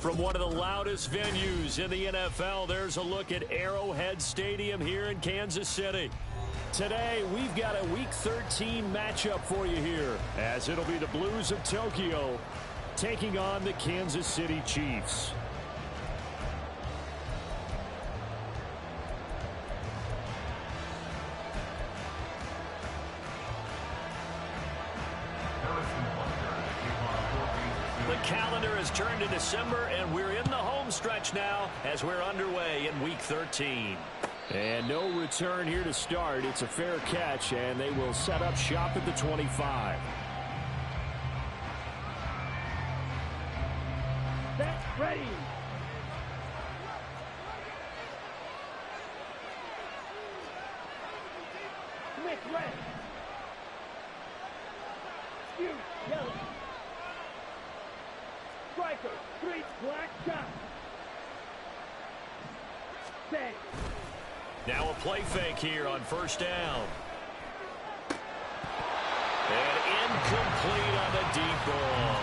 From one of the loudest venues in the NFL, there's a look at Arrowhead Stadium here in Kansas City. Today, we've got a Week 13 matchup for you here, as it'll be the Blues of Tokyo taking on the Kansas City Chiefs. The calendar has turned to December, and we're in the home stretch now as we're underway in Week 13. And no return here to start. It's a fair catch, and they will set up shop at the 25. Set, ready. Smith, red. Hughes, yellow. Striker, street, black, shot. Set. Now a play fake here on first down. And incomplete on the deep ball.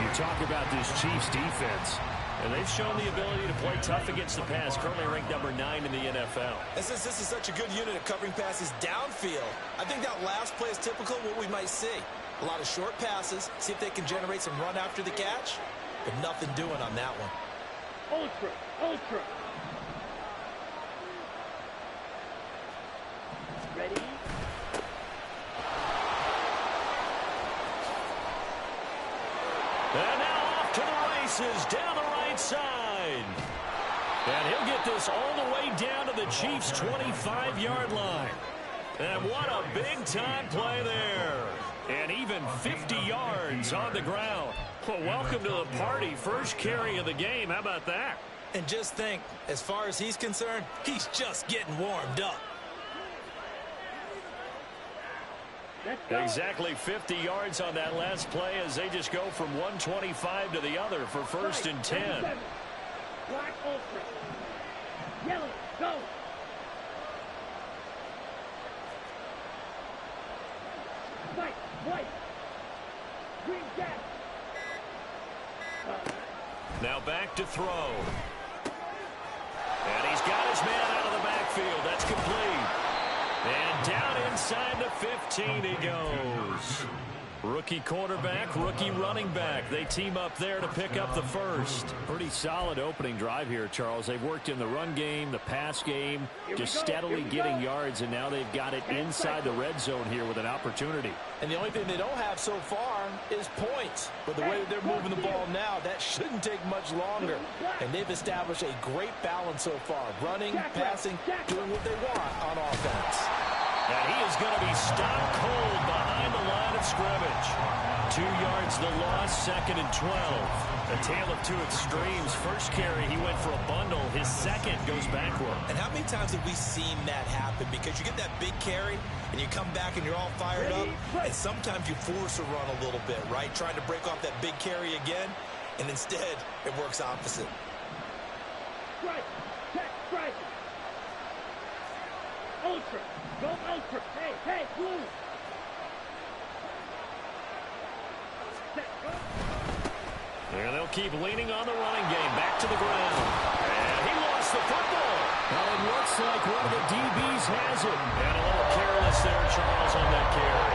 You talk about this Chiefs defense, and they've shown the ability to play tough against the pass, currently ranked number 9 in the NFL. This is such a good unit of covering passes downfield. I think that last play is typical of what we might see. A lot of short passes, see if they can generate some run after the catch, but nothing doing on that one. Ultra, ultra. Ready? And now off to the races, down the right side. And he'll get this all the way down to the Chiefs' 25-yard line. And what a big-time play there. And even 50 yards on the ground. Well, welcome to the party. First carry of the game. How about that? And just think, as far as he's concerned, he's just getting warmed up. Exactly 50 yards on that last play as they just go from 125 to the other for first and 10. Black ultra. Yellow, go. White, white. Green jack. Now back to throw. And he's got his man out of the backfield. That's complete. And down inside the 15 he goes. Rookie quarterback, rookie running back. They team up there to pick up the first. Pretty solid opening drive here, Charles. They've worked in the run game, the pass game, just steadily getting yards, and now they've got it inside the red zone here with an opportunity. And the only thing they don't have so far is points. But the way that they're moving the ball now, that shouldn't take much longer. And they've established a great balance so far. Running, passing, doing what they want on offense. And he is going to be stopped cold behind the line of scrimmage. 2 yards the loss, second and 12. A tale of two extremes. First carry, he went for a bundle. His second goes backward. And how many times have we seen that happen? Because you get that big carry, and you come back and you're all fired up, and sometimes you force a run a little bit, right? Trying to break off that big carry again, and instead, it works opposite. Strike, check, strike. Ultra, go ultra. Hey, hey, blue. And they'll keep leaning on the running game. Back to the ground. And he lost the football. Well, it looks like one of the DBs has it. And a little careless there, Charles, on that carry.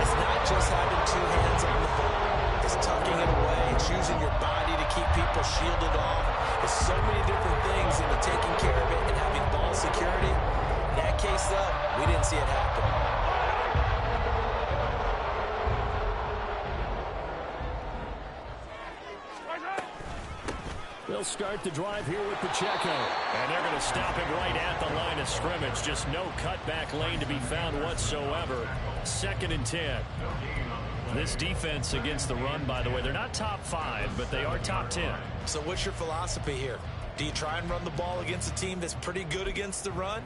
It's not just having two hands on the ball. It's tucking it away. It's using your body to keep people shielded off. There's so many different things into taking care of it and having ball security. In that case, though, we didn't see it happen. They'll start the drive here with Pacheco. And they're going to stop him right at the line of scrimmage. Just no cutback lane to be found whatsoever. Second and 10. This defense against the run, by the way, they're not top 5, but they are top 10. So what's your philosophy here? Do you try and run the ball against a team that's pretty good against the run?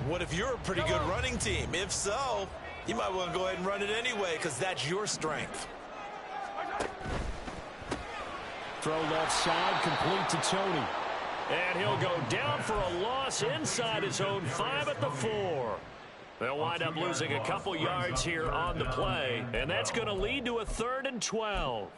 What if you're a pretty good running team? If so, you might want to go ahead and run it anyway because that's your strength. Throw left side, complete to Tony. And he'll go down for a loss inside his own 5 at the 4. They'll wind up losing a couple yards here on the play, and that's going to lead to a 3rd and 12.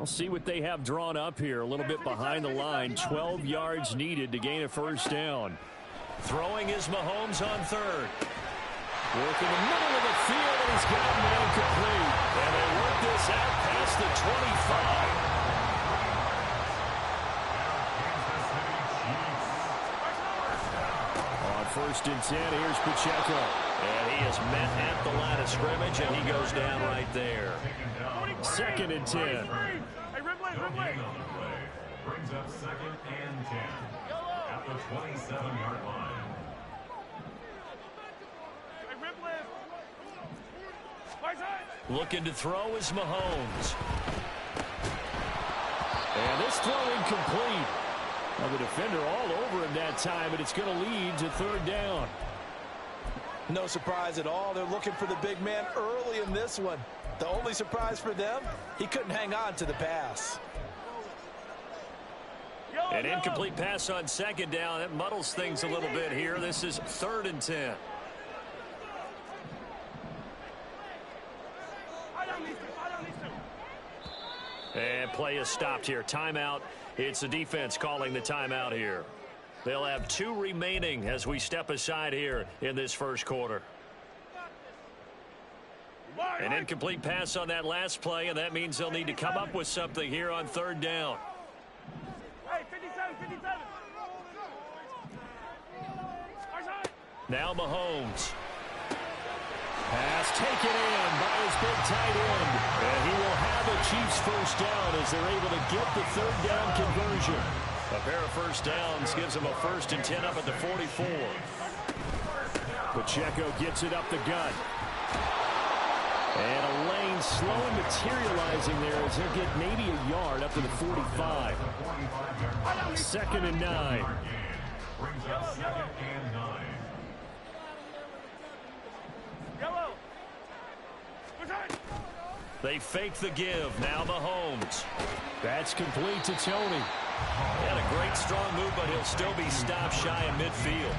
see what they have drawn up here. A little bit behind the line. 12 yards needed to gain a first down. Throwing is Mahomes on third. Work in the middle of the field, and he's got a man complete. And they work this out past the 25. On 1st and 10, here's Pacheco. And he is met at the line of scrimmage, and he goes down right there. 2nd and 10. Hey, Ripley. Brings up 2nd and 10 at the 27-yard line. Looking to throw is Mahomes. And this throw incomplete. Now the defender all over him that time, but it's going to lead to 3rd down. No surprise at all. They're looking for the big man early in this one. The only surprise for them, he couldn't hang on to the pass. An incomplete pass on 2nd down. That muddles things a little bit here. This is 3rd and 10. And play is stopped here. Timeout. It's the defense calling the timeout here. They'll have 2 remaining as we step aside here in this first quarter. An incomplete pass on that last play, and that means they'll need to come up with something here on 3rd down. Hey, 57. Now Mahomes. Pass taken in by his big tight end. And he will have a Chiefs first down as they're able to get the 3rd down conversion. A pair of first downs gives them a 1st and 10 up at the 44. Pacheco gets it up the gut. And a lane slowly materializing there as he'll get maybe a yard up to the 45. 2nd and 9. Brings up 2nd and 9. They fake the give. Now Mahomes. That's complete to Tony. He had a great strong move, but he'll still be stopped shy of midfield.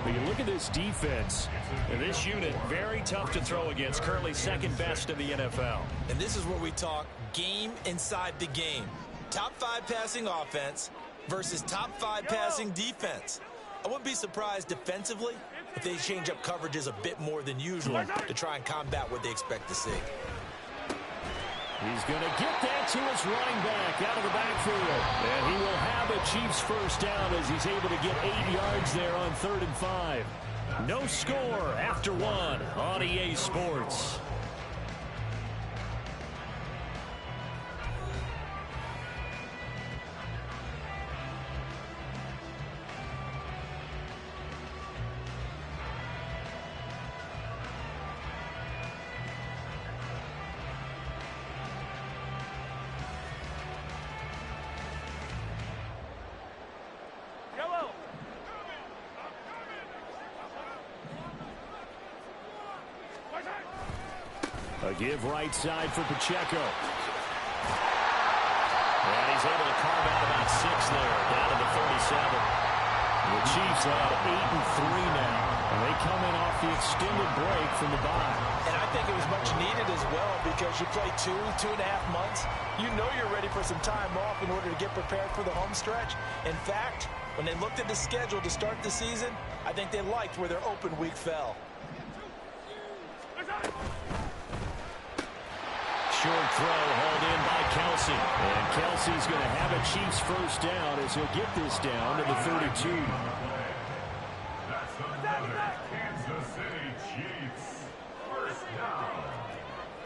But you look at this defense, and this unit, very tough to throw against. Currently 2nd best in the NFL. And this is where we talk game inside the game. Top 5 passing offense versus top 5 passing defense. I wouldn't be surprised defensively if they change up coverages a bit more than usual to try and combat what they expect to see. He's going to get that to his running back out of the backfield. And he will have a Chiefs first down as he's able to get 8 yards there on 3rd and 5. No score after 1 on EA Sports. A give right side for Pacheco. And he's able to carve out about 6 there, down to the 37. The Chiefs have 8-3 now, and they come in off the extended break from the bye. And I think it was much needed as well because you play 2.5 months. You know you're ready for some time off in order to get prepared for the home stretch. In fact, when they looked at the schedule to start the season, I think they liked where their open week fell. Short throw hauled in by Kelsey. And Kelsey's going to have a Chiefs first down as he'll get this down to the 32. That's another Kansas City Chiefs first down.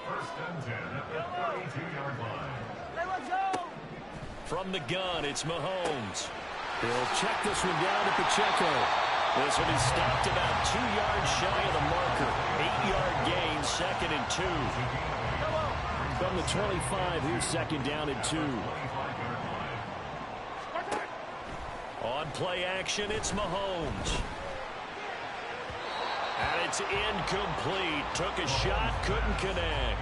1st and 10 at the 32-yard line. Hey, let's go! From the gun, it's Mahomes. He'll check this one down to Pacheco. This will be stopped about 2 yards shy of the marker. 8-yard gain, 2nd and 2. From the 25, here's 2nd down and 2. On play action, it's Mahomes. And it's incomplete. Took a shot, couldn't connect.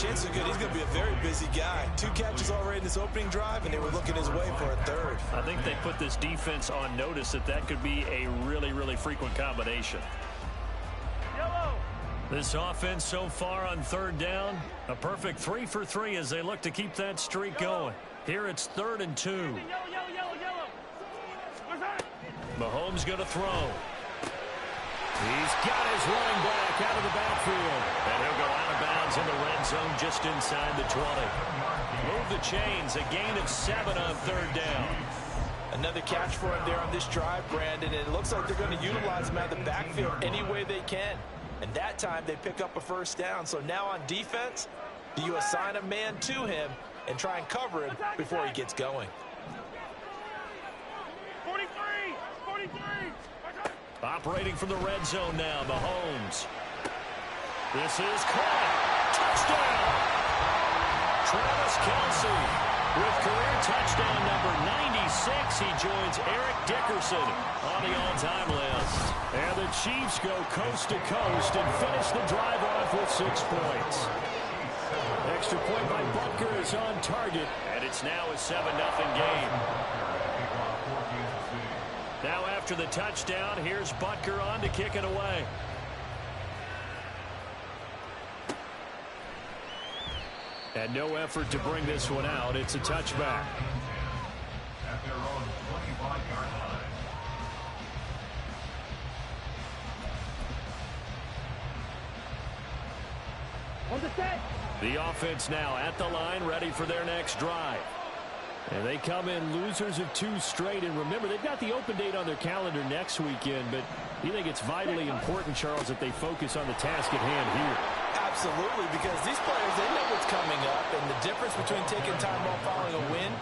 Chances are good he's going to be a very busy guy. 2 catches already in this opening drive, and they were looking his way for a 3rd. I think they put this defense on notice that could be a really, really frequent combination. This offense so far on third down, a perfect 3 for 3 as they look to keep that streak going. Here it's 3rd and 2. Yellow. Mahomes going to throw. He's got his running back out of the backfield. And he'll go out of bounds in the red zone just inside the 20. Move the chains, a gain of 7 on third down. Another catch for him there on this drive, Brandon. And it looks like they're going to utilize him out of the backfield any way they can. And that time they pick up a first down. So now on defense, do you assign a man to him and try and cover him before he gets going? 43. Operating from the red zone now, Mahomes. This is caught. Touchdown! Travis Kelce with career touchdown number 96. He joins Eric Dickerson on the all-time list. And the Chiefs go coast to coast and finish the drive off with 6 points. Extra point by Butker is on target, and it's now a 7-0 game. Now after the touchdown, here's Butker on to kick it away. And no effort to bring this one out. It's a touchback. At their own 25-yard line. On the set. The offense now at the line, ready for their next drive. And they come in losers of 2 straight. And remember, they've got the open date on their calendar next weekend. But you think it's vitally important, Charles, that they focus on the task at hand here. Absolutely, because these players, they know what's coming up. And the difference between taking time off following a win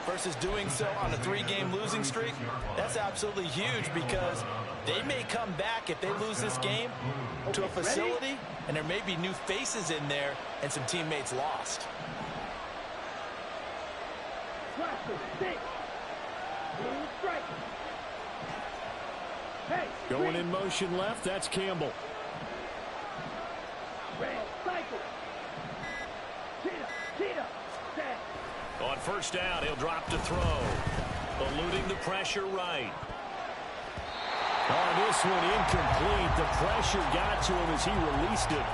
versus doing so on a 3-game losing streak, that's absolutely huge, because they may come back if they lose this game to a facility, and there may be new faces in there and some teammates lost. Going in motion left, that's Campbell. On first down, he'll drop to throw. Eluding the pressure right. On this one, incomplete. The pressure got to him as he released it.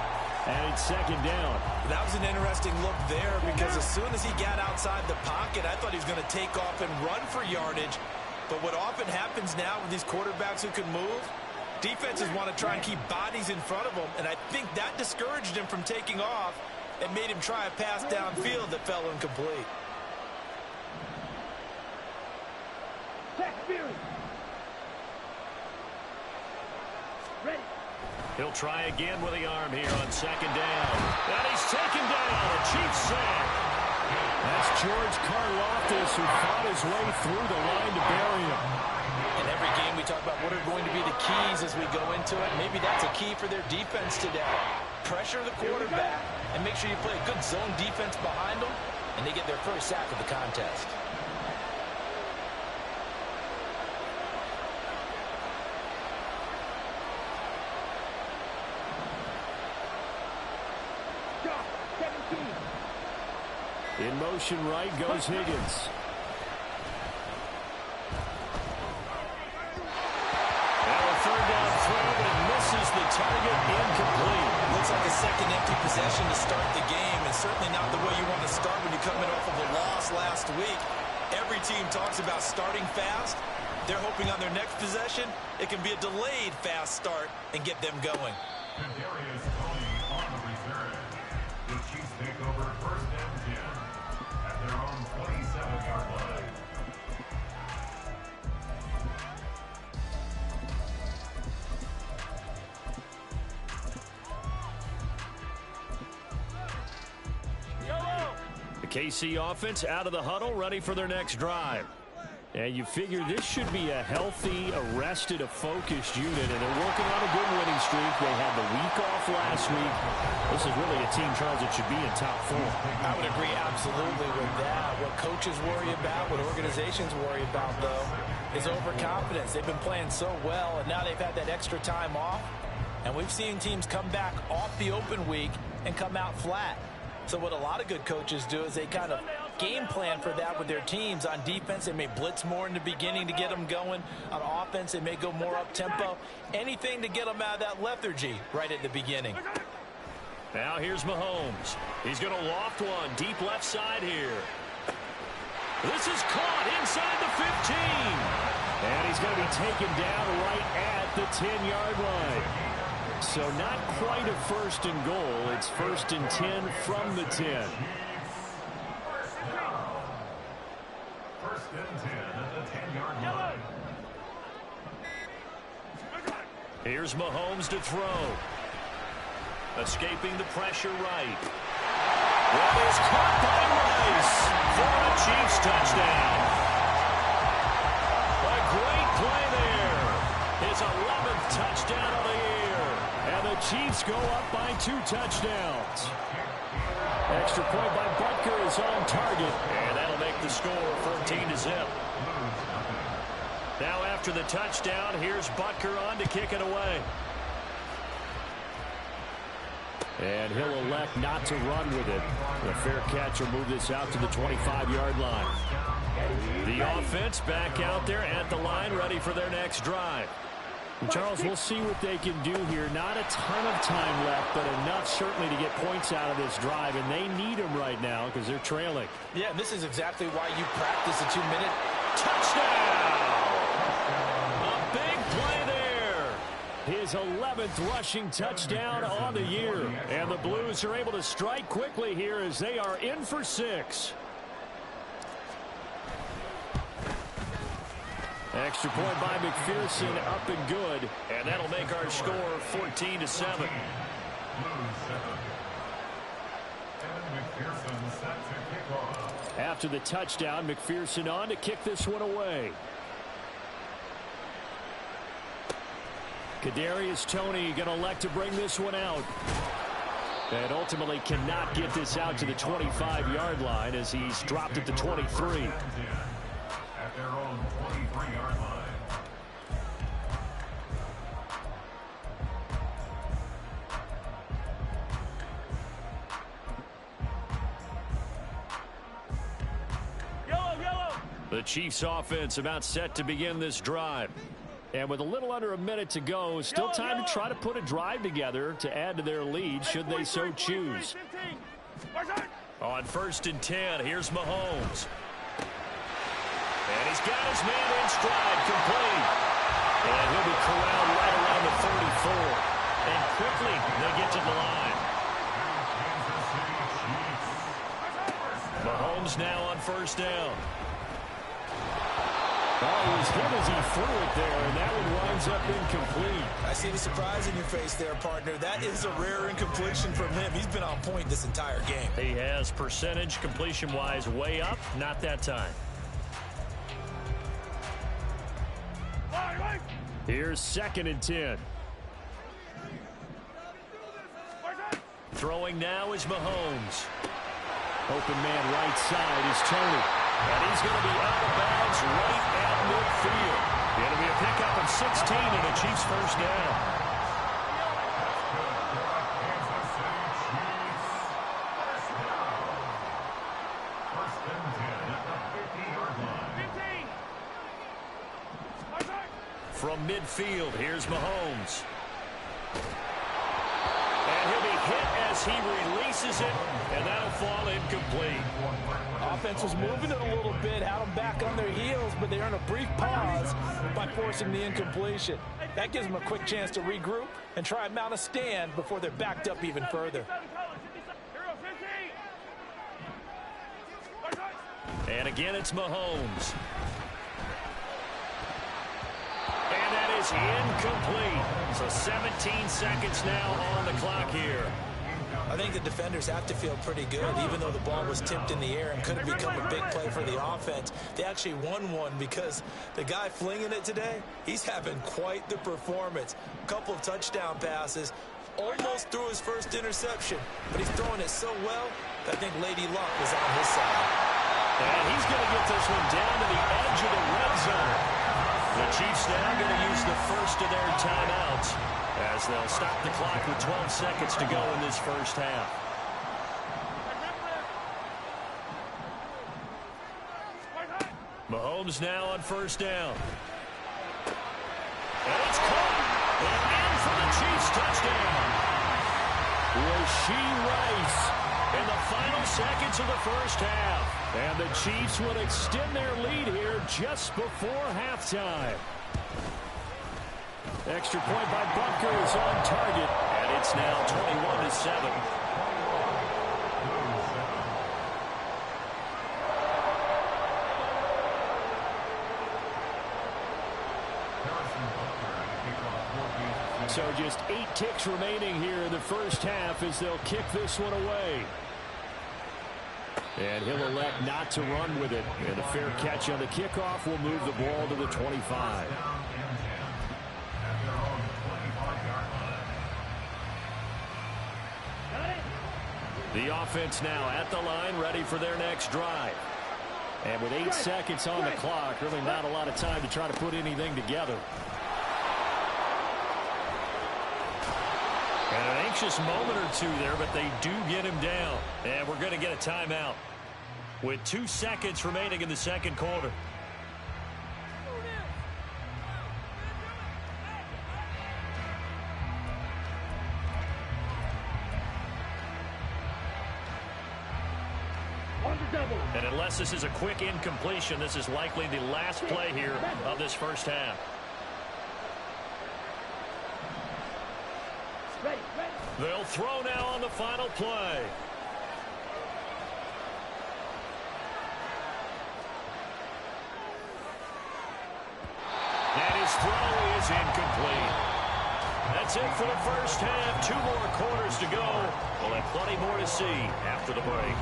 And it's 2nd down. That was an interesting look there, because as soon as he got outside the pocket, I thought he was going to take off and run for yardage. But what often happens now with these quarterbacks who can move, defenses want to try and keep bodies in front of them, and I think that discouraged him from taking off and made him try a pass downfield that fell incomplete. He'll try again with the arm here on 2nd down. And he's taken down. A Chiefs sack. That's George Karlaftis, who fought his way through the line to bury him. In every game, we talk about what are going to be the keys as we go into it. Maybe that's a key for their defense today. Pressure the quarterback and make sure you play a good zone defense behind them, and they get their first sack of the contest. In motion right goes Higgins. Now a 3rd down throw, but it misses the target, incomplete. Looks like a second empty possession to start the game, and certainly not the way you want to start when you're coming off of a loss last week. Every team talks about starting fast. They're hoping on their next possession, it can be a delayed fast start and get them going. Kadarius Toney on the reserve. The Chiefs take over 1st and 10 at their own 27-yard line. The KC offense out of the huddle, ready for their next drive. And you figure this should be a healthy, arrested, a focused unit, and they're working on a good winning streak. They had the week off last week. This is really a team, Charles, that should be in top 4. I would agree absolutely with that. What coaches worry about, what organizations worry about, though, is overconfidence. They've been playing so well, and now they've had that extra time off, and we've seen teams come back off the open week and come out flat. So what a lot of good coaches do is they kind of game plan for that with their teams. On defense, they may blitz more in the beginning to get them going. On offense, they may go more up-tempo. Anything to get them out of that lethargy right at the beginning. Now here's Mahomes. He's going to loft one deep left side here. This is caught inside the 15. And he's going to be taken down right at the 10-yard line. So not quite a first and goal. It's first and 10 from the 10. First and 10 at the 10-yard line. Here's Mahomes to throw. Escaping the pressure right. That is caught by Rice for a Chiefs touchdown. A great play there. His 11th touchdown of the year. And the Chiefs go up by 2 touchdowns. Extra point by Butker is on target. And that'll make the score 14-0. Now after the touchdown, here's Butker on to kick it away. And he'll elect not to run with it. The fair catch will move this out to the 25-yard line. The offense back out there at the line, ready for their next drive. And Charles, we'll see what they can do here. Not a ton of time left, but enough certainly to get points out of this drive. And they need them right now because they're trailing. Yeah, this is exactly why you practice a 2-minute touchdown. A big play there. His 11th rushing touchdown on the year. And the Blues are able to strike quickly here as they are in for 6. Extra point by McPherson, up and good. And that'll make our score 14-7. After the touchdown, McPherson on to kick this one away. Kadarius Toney going to elect to bring this one out. And ultimately cannot get this out to the 25-yard line as he's dropped at the 23. At their own 23-yard line. The Chiefs offense about set to begin this drive. And with a little under a minute to go, still time to try to put a drive together to add to their lead should they so choose. On first and 10, here's Mahomes. And he's got his man in stride, complete. And he'll be corralled right around the 34. And quickly they get to the line. Mahomes now on first down. Oh, he was hit as he threw it there, and that one winds up incomplete. I see the surprise in your face there, partner. That is a rare incompletion from him. He's been on point this entire game. He has percentage completion-wise way up, not that time. Here's second and 10. Throwing now is Mahomes. Open man right side is Toney. And he's going to be out of bounds right at midfield. It'll be a pickup of 16 and a Chiefs first down. From midfield, here's Mahomes. And he'll be hit as he releases it, and that'll fall incomplete. Offense was moving it a little bit, had them back on their heels, but they earned a brief pause by forcing the incompletion. That gives them a quick chance to regroup and try and mount a stand before they're backed up even further. And again, it's Mahomes. And that is incomplete. So 17 seconds now on the clock here. I think the defenders have to feel pretty good, even though the ball was tipped in the air and could have become a big play for the offense. They actually won one because the guy flinging it today, he's having quite the performance. A couple of touchdown passes, almost threw his first interception, but he's throwing it so well that I think Lady Luck was on his side. And he's going to get this one down to the edge of the red zone. The Chiefs now going to use the first of their timeouts as they'll stop the clock with 12 seconds to go in this first half. Mahomes now on first down. And it's caught. And in for the Chiefs touchdown. Rashee Rice in the final seconds of the first half. And the Chiefs will extend their lead here just before halftime. Extra point by Butker is on target. And it's now 21-7. So just 8 ticks remaining here in the first half as they'll kick this one away. And he'll elect not to run with it. And a fair catch on the kickoff will move the ball to the 25. The offense now at the line, ready for their next drive. And with 8 seconds on the clock, really not a lot of time to try to put anything together. And an anxious moment or two there, but they do get him down. And we're going to get a timeout with 2 seconds remaining in the second quarter. And unless this is a quick incompletion, this is likely the last play here of this first half. They'll throw now on the final play. And his throw is incomplete. That's it for the first half. 2 more quarters to go. We'll have plenty more to see after the break.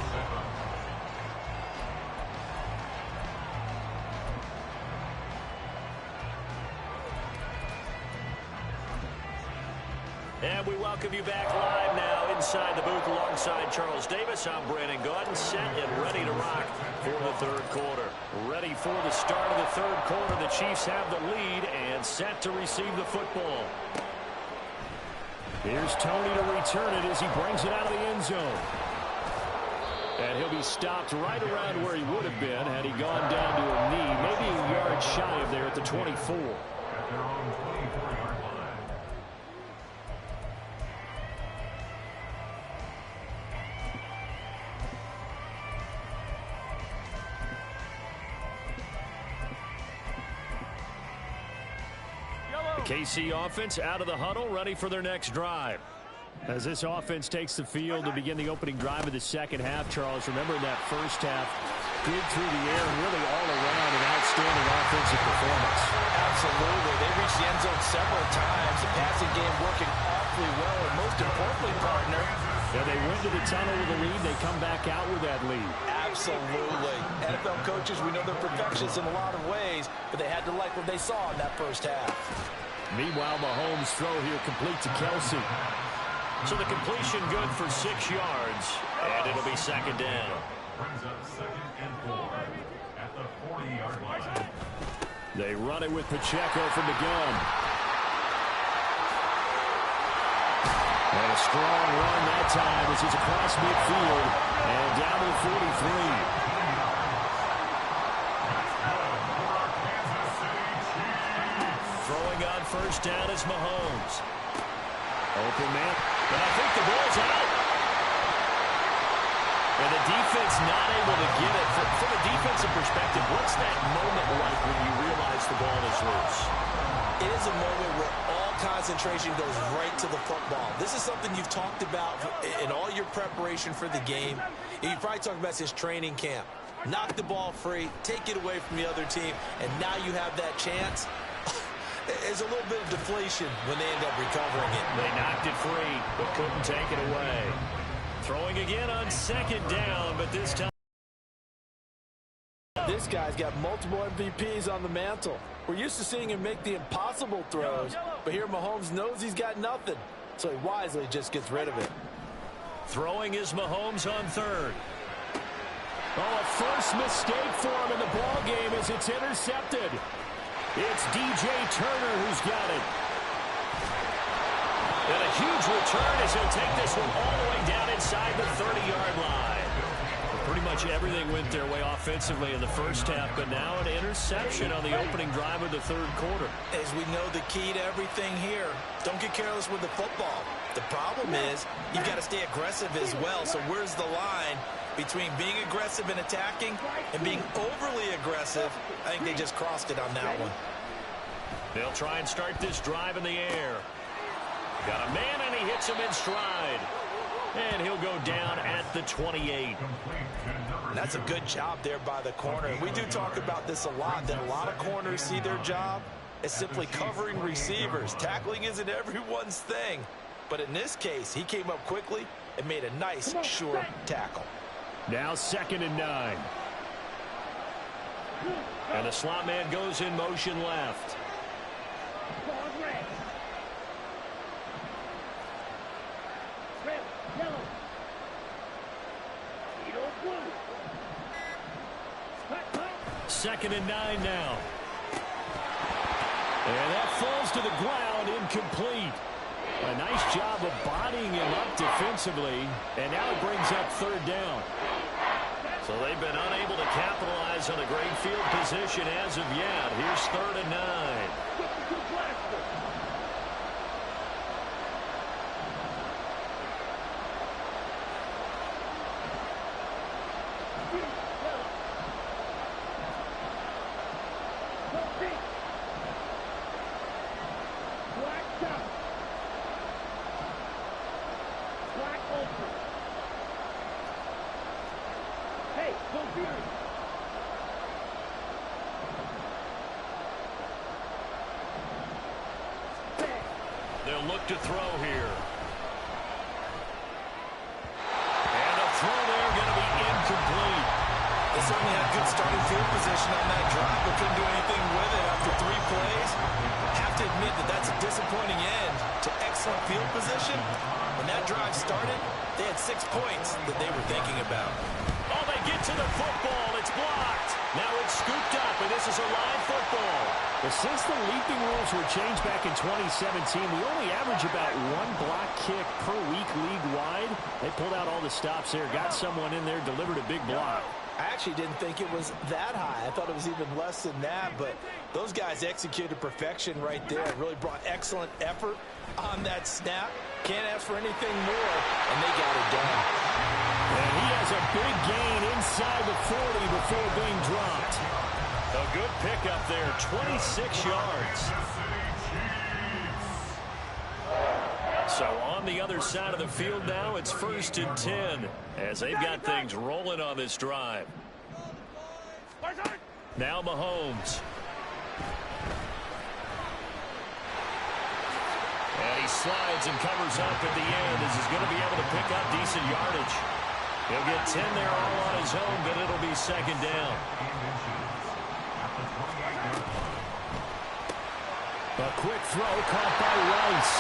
And we welcome you back live now inside the booth alongside Charles Davis. I'm Brandon Gaudin, set and ready to rock for the third quarter. Ready for the start of the third quarter. The Chiefs have the lead and set to receive the football. Here's Tony to return it as he brings it out of the end zone. And he'll be stopped right around where he would have been had he gone down to a knee, maybe a yard shy of there at the 24. At their own 24-yard line. KC offense out of the huddle, ready for their next drive. As this offense takes the field to begin the opening drive of the second half, Charles, remember in that first half, good through the air and really all around an outstanding offensive performance. Absolutely. They reached the end zone several times. The passing game working awfully well, and most importantly, partner, yeah, they went to the tunnel with a lead. They come back out with that lead. Absolutely. NFL coaches, we know they're perfectionists in a lot of ways, but they had to like what they saw in that first half. Meanwhile, Mahomes' throw here complete to Kelsey. So the completion good for 6 yards, and it'll be second down. Brings up 2nd and 4 at the 40-yard line. They run it with Pacheco from the gun. And a strong run that time as he's across midfield and down to the 43. Throwing on first down is Mahomes. Open man. But I think the ball's out. And the defense not able to get it. From a defensive perspective, what's that moment like when you realize the ball is loose? It is a moment where all concentration goes right to the football. This is something you've talked about in all your preparation for the game. You probably talked about this training camp. Knock the ball free, take it away from the other team, and now you have that chance. There's a little bit of deflation when they end up recovering it. They knocked it free, but couldn't take it away. Throwing again on second down, but this time. This guy's got multiple MVPs on the mantle. We're used to seeing him make the impossible throws, but here Mahomes knows he's got nothing, so he wisely just gets rid of it. Throwing is Mahomes on third. Oh, a first mistake for him in the ball game as it's intercepted. It's DJ Turner who's got it. And a huge return as he'll take this one all the way down inside the 30-yard line. A pretty much everything went their way offensively in the first half, but now an interception on the opening drive of the third quarter. As we know, the key to everything here, don't get careless with the football. The problem is you've got to stay aggressive as well. So where's the line between being aggressive and attacking and being overly aggressive? I think they just crossed it on that one. They'll try and start this drive in the air. Got a man, and he hits him in stride. And he'll go down at the 28. That's a good job there by the corner. And we do talk about this a lot, that a lot of corners see their job as simply covering receivers. Tackling isn't everyone's thing. But in this case, he came up quickly and made a nice, sure tackle. Now 2nd and 9. And the slot man goes in motion left. Second and 9 now. And that falls to the ground, incomplete. A nice job of bodying him up defensively. And now it brings up 3rd down. So they've been unable to capitalize on a great field position as of yet. Here's 3rd and 9. They'll look to throw here. And a throw there going to be incomplete. They certainly had good starting field position on that drive, but couldn't do anything with it after 3 plays. Have to admit that that's a disappointing end to excellent field position. When that drive started, they had 6 points that they were thinking about. Oh, they get to the football. It's blocked. Now it's scooped up, and this is a live football. But since the leaping rules were changed back in 2017, we only average about 1 block kick per week league-wide. They pulled out all the stops there, got someone in there, delivered a big block. I actually didn't think it was that high. I thought it was even less than that, but those guys executed perfection right there. Really brought excellent effort on that snap. Can't ask for anything more, and they got it done. And he has a big gain inside the 40 before being dropped. A good pickup there, 26 yards. So on the other side of the field now, it's 1st and 10 as they've got things rolling on this drive. Now Mahomes. And he slides and covers up at the end as he's going to be able to pick up decent yardage. He'll get 10 there all on his own, but it'll be 2nd down. A quick throw caught by Rice.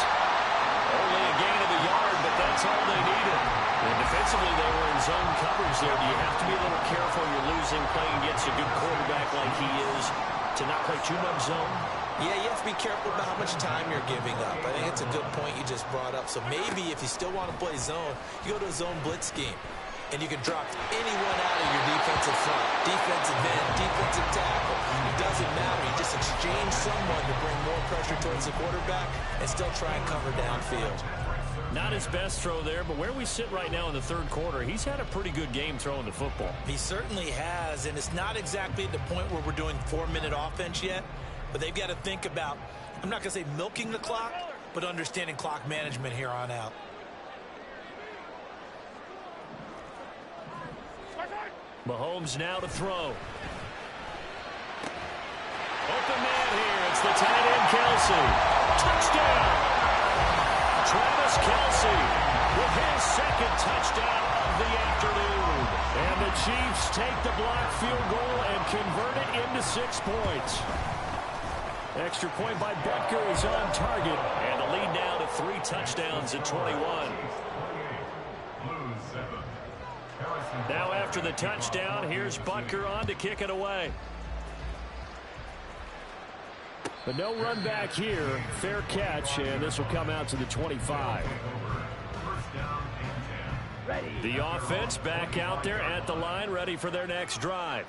Only a gain of a yard, but that's all they needed. And defensively, they were in zone coverage there. Do you have to be a little careful when you're losing, playing against a good quarterback like he is, to not play too much zone? Yeah, you have to be careful about how much time you're giving up. I think it's a good point you just brought up. So maybe if you still want to play zone, you go to a zone blitz scheme. And you can drop anyone out of your defensive front, defensive end, defensive tackle. It doesn't matter. You just exchange someone to bring more pressure towards the quarterback and still try and cover downfield. Not his best throw there, but where we sit right now in the 3rd quarter, he's had a pretty good game throwing the football. He certainly has, and it's not exactly at the point where we're doing 4-minute offense yet, but they've got to think about, I'm not going to say milking the clock, but understanding clock management here on out. Mahomes now to throw. Open man here. It's the tight end, Kelsey. Touchdown! Travis Kelsey with his 2nd touchdown of the afternoon. And the Chiefs take the block field goal and convert it into 6 points. Extra point by Butker is on target. And the lead now to 3 touchdowns at 21. Now after the touchdown, here's Butker on to kick it away. But no run back here. Fair catch, and this will come out to the 25. The offense back out there at the line, ready for their next drive.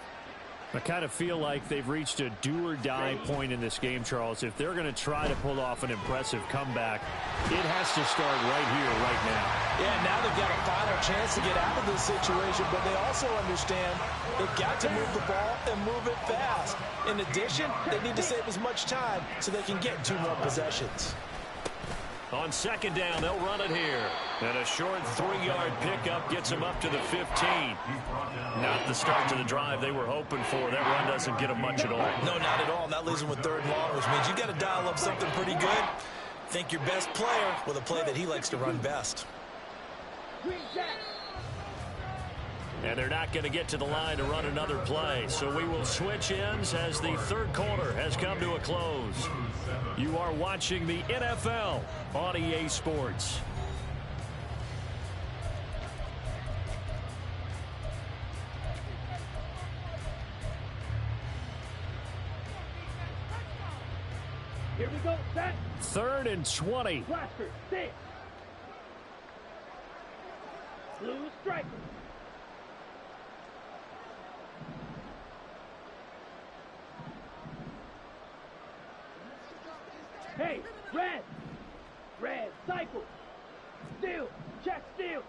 I kind of feel like they've reached a do-or-die point in this game, Charles. If they're going to try to pull off an impressive comeback, it has to start right here, right now. Yeah, now they've got a final chance to get out of this situation, but they also understand they've got to move the ball and move it fast. In addition, they need to save as much time so they can get 2 more possessions. On second down, they'll run it here. And a short 3-yard pickup gets them up to the 15. Not the start to the drive they were hoping for. That run doesn't get them much at all. No, not at all. And that leaves them with 3rd and long, which means you've got to dial up something pretty good. Think your best player with a play that he likes to run best. And they're not going to get to the line to run another play. So we will switch ends as the 3rd quarter has come to a close. You are watching the NFL on EA Sports. Here we go, set. 3rd and 20. Blaster, stay. Blue striker. Hey, red. Red, cycle. Steal, check, steal.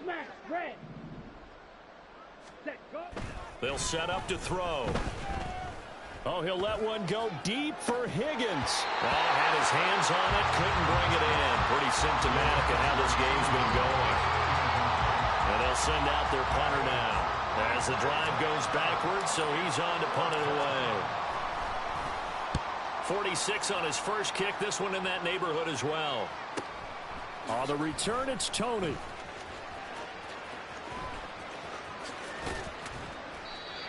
Smash, red. Set, go. They'll set up to throw. Oh, he'll let one go deep for Higgins. Well, had his hands on it, couldn't bring it in. Pretty symptomatic of how this game's been going. And they'll send out their punter now as the drive goes backwards, so he's on to punt it away. 46 on his first kick. This one in that neighborhood as well. On the return, it's Tony.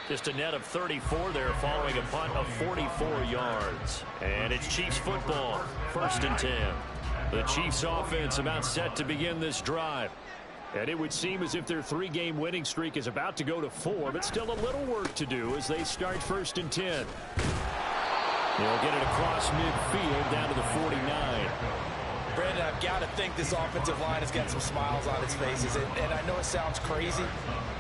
Just a net of 34 there following a punt of 44 yards. And it's Chiefs football, 1st and 10. The Chiefs offense about set to begin this drive. And it would seem as if their 3-game winning streak is about to go to 4, but still a little work to do as they start 1st and 10. They'll get it across midfield down to the 49. Brandon, I've got to think this offensive line has got some smiles on its faces. And I know it sounds crazy,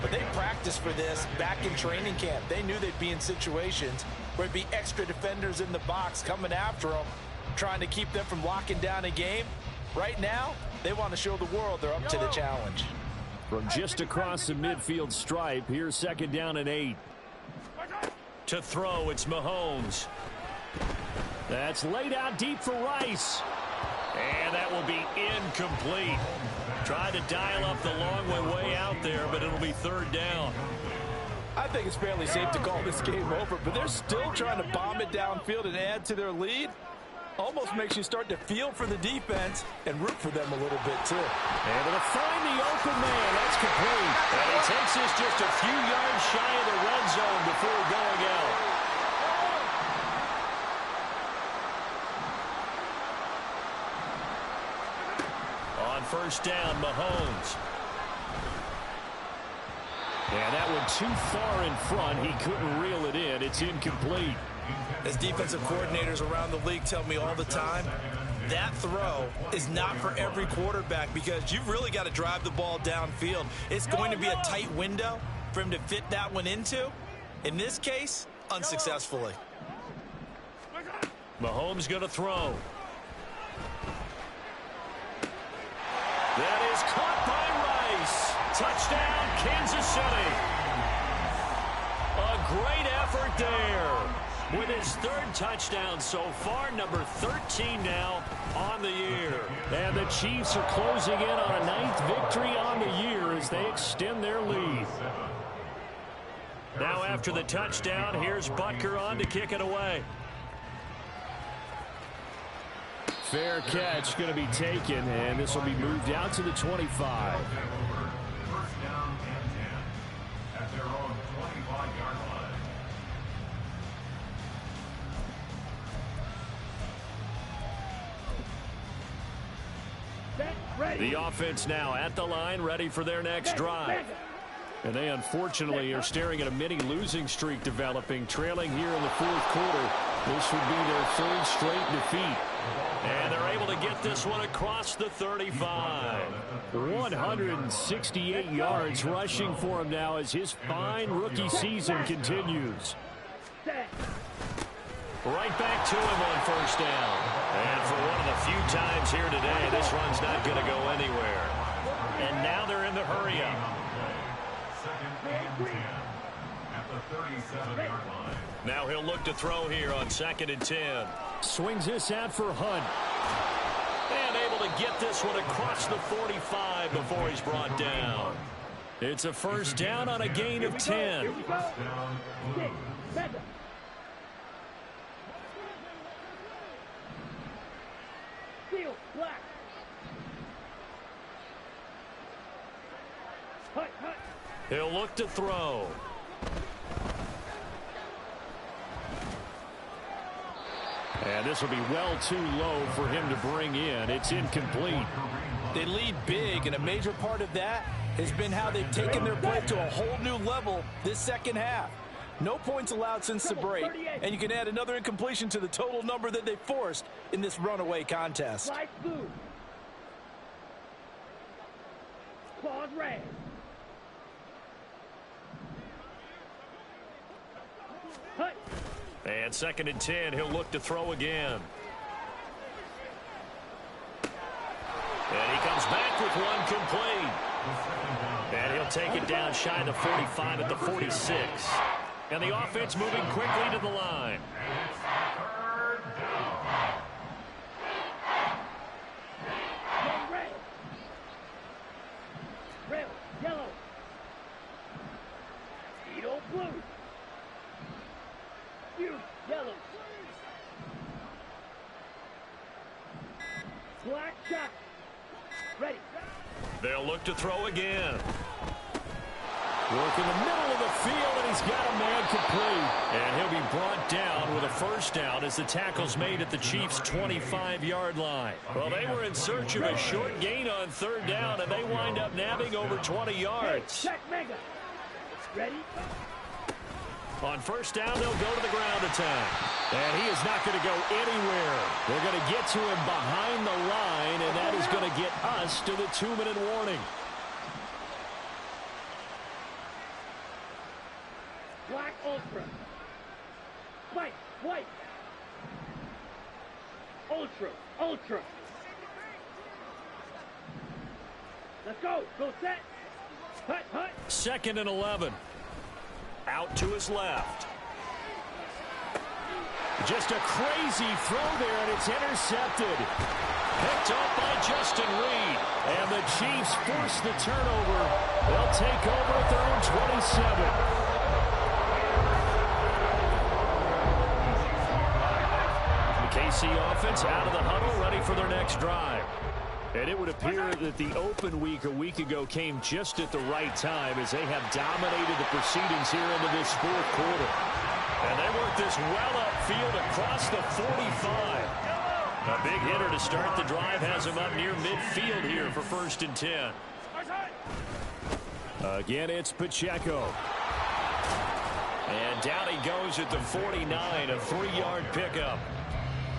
but they practiced for this back in training camp. They knew they'd be in situations where there'd be extra defenders in the box coming after them, trying to keep them from locking down a game. Right now, they want to show the world they're up to the challenge. From just across the midfield stripe, here's 2nd down and 8. To throw, it's Mahomes. That's laid out deep for Rice. And that will be incomplete. Tried to dial up the long way out there, but it'll be 3rd down. I think it's fairly safe to call this game over, but they're still trying to bomb it downfield and add to their lead. Almost makes you start to feel for the defense and root for them a little bit, too. Able to find the open man. That's complete. And he takes this just a few yards shy of the red zone before going out. On 1st down, Mahomes. And that one too far in front. He couldn't reel it in. It's incomplete. As defensive coordinators around the league tell me all the time, that throw is not for every quarterback because you've really got to drive the ball downfield. It's going to be a tight window for him to fit that one into. In this case, unsuccessfully. Mahomes going to throw. That is caught by Rice. Touchdown, Kansas City. A great effort there. With his 3rd touchdown so far, number 13 now on the year. And the Chiefs are closing in on a 9th victory on the year as they extend their lead. Now after the touchdown, here's Butker on to kick it away. Fair catch going to be taken, and this will be moved out to the 25. 1st down and 10 at their own 25-yard line. The offense now at the line, ready for their next drive. And they unfortunately are staring at a mini losing streak developing, trailing here in the 4th quarter. This would be their 3rd straight defeat. And they're able to get this one across the 35. 168 yards rushing for him now as his fine rookie season continues. Right back to him on first down. And for one of the few times here today, this run's not going to go anywhere. And now they're in the hurry-up. Second and 10 at the 37-yard line. Now he'll look to throw here on 2nd and 10. Swings this out for Hunt. And able to get this one across the 45 before he's brought down. It's a first down on a gain of 10. Here we go. Six. Mega. Steel. Black. Hut. Hut. He'll look to throw. And this will be well too low for him to bring in. It's incomplete. They lead big, and a major part of that has been how they've taken their play to a whole new level this second half. No points allowed since the break, and you can add another incompletion to the total number that they forced in this runaway contest. Light blue. Claws red. Hut. And 2nd and 10, he'll look to throw again. And he comes back with one complete. And he'll take it down shy of the 45 at the 46. And the offense moving quickly to the line. Red. Red. Yellow. Steel blue. Huge yellow. Black shot. Ready. They'll look to throw again. Work in the middle of the field, and he's got a man complete. And he'll be brought down with a first down as the tackle's made at the Chiefs' 25-yard line. Well, they were in search of a short gain on 3rd down, and they wind up nabbing over 20 yards. Check mega. Ready. On first down, they'll go to the ground attack. And he is not going to go anywhere. They're going to get to him behind the line, and that is going to get us to the 2-minute warning. Black ultra. White. White. Ultra. Ultra. Let's go. Go set. Hut. Hut. 2nd and 11. Out to his left. Just a crazy throw there, and it's intercepted. Picked up by Justin Reed. And the Chiefs force the turnover. They'll take over at their own 27. The KC offense out of the huddle, ready for their next drive. And it would appear that the open week a week ago came just at the right time as they have dominated the proceedings here into this 4th quarter. And they work this well upfield across the 45. A big hitter to start the drive has him up near midfield here for 1st and 10. Again, it's Pacheco. And down he goes at the 49, a 3-yard pickup.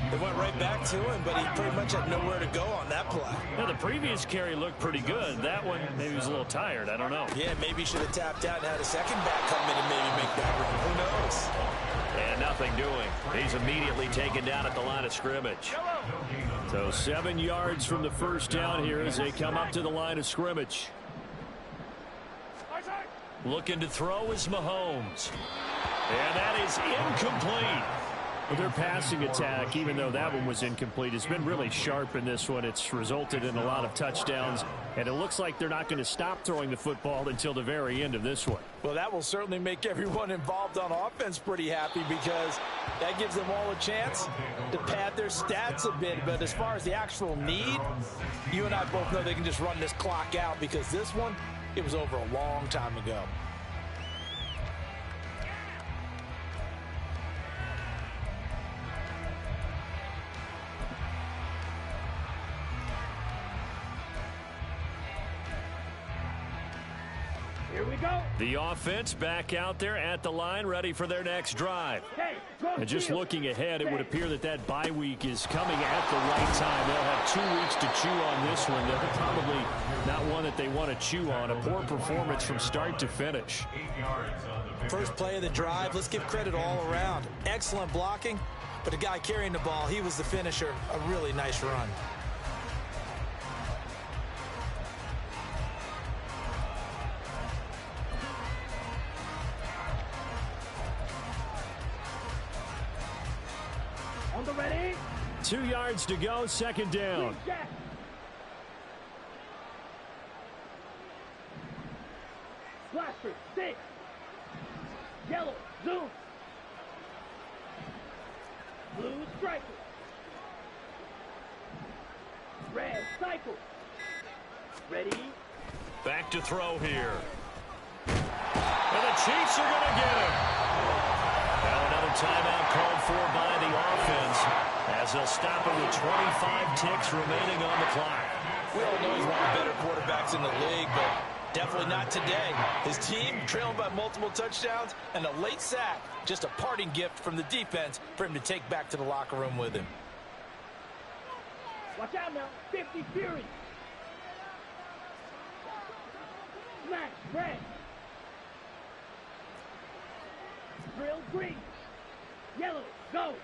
They went right back to him, but he pretty much had nowhere to go on that play. Now, the previous carry looked pretty good. That one, maybe he was a little tired. I don't know. Yeah, maybe he should have tapped out and had a second back come in and maybe make that run. Who knows? And nothing doing. He's immediately taken down at the line of scrimmage. So 7 yards from the first down here as they come up to the line of scrimmage. Looking to throw is Mahomes. And that is incomplete. Well, their passing attack, even though that one was incomplete, has been really sharp in this one. It's resulted in a lot of touchdowns, and it looks like they're not going to stop throwing the football until the very end of this one. Well, that will certainly make everyone involved on offense pretty happy because that gives them all a chance to pad their stats a bit. But as far as the actual need, you and I both know they can just run this clock out because this one, it was over a long time ago. Here we we go. The offense back out there at the line, ready for their next drive. Okay, go And just field. looking ahead, it would appear that that bye week is coming at the right time. They'll have 2 weeks to chew on this one. They're probably not one that they want to chew on. A poor performance from start to finish. 8 yards on the pickup. First play of the drive, let's give credit all around. Excellent blocking, but the guy carrying the ball, he was the finisher. A really nice run. On the ready. 2 yards to go, second down. Jack. Blaster, 6. Yellow, zoom. Blue, striker. Red, cycle. Ready. Back to throw here. And the Chiefs are going to get him. Now another timeout called for by the offense as they'll stop it with 25 ticks remaining on the clock. We all know he's one of the better quarterbacks in the league, but definitely not today. His team trailing by multiple touchdowns and a late sack. Just a parting gift from the defense for him to take back to the locker room with him. Watch out now. 50 Fury. Smash, red. Drill, green. Yellow, go.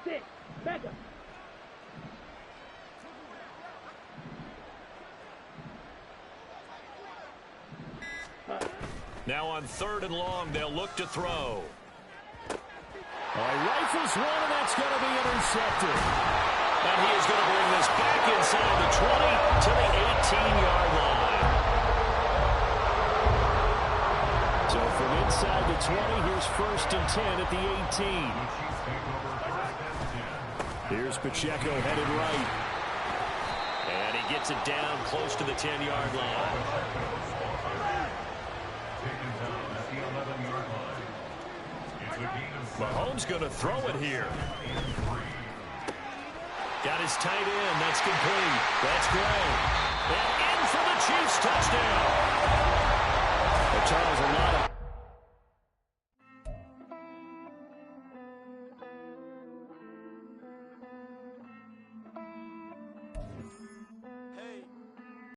Six, mega. Now on 3rd and long, they'll look to throw. All right, rifles one, and that's going to be intercepted. And he is going to bring this back inside the 20 to the 18-yard line. So from inside the 20, here's 1st and 10 at the 18. Here's Pacheco headed right. And he gets it down close to the 10-yard line. Mahomes going to throw it here. Got his tight end. That's complete. That's Gray. And in for the Chiefs touchdown.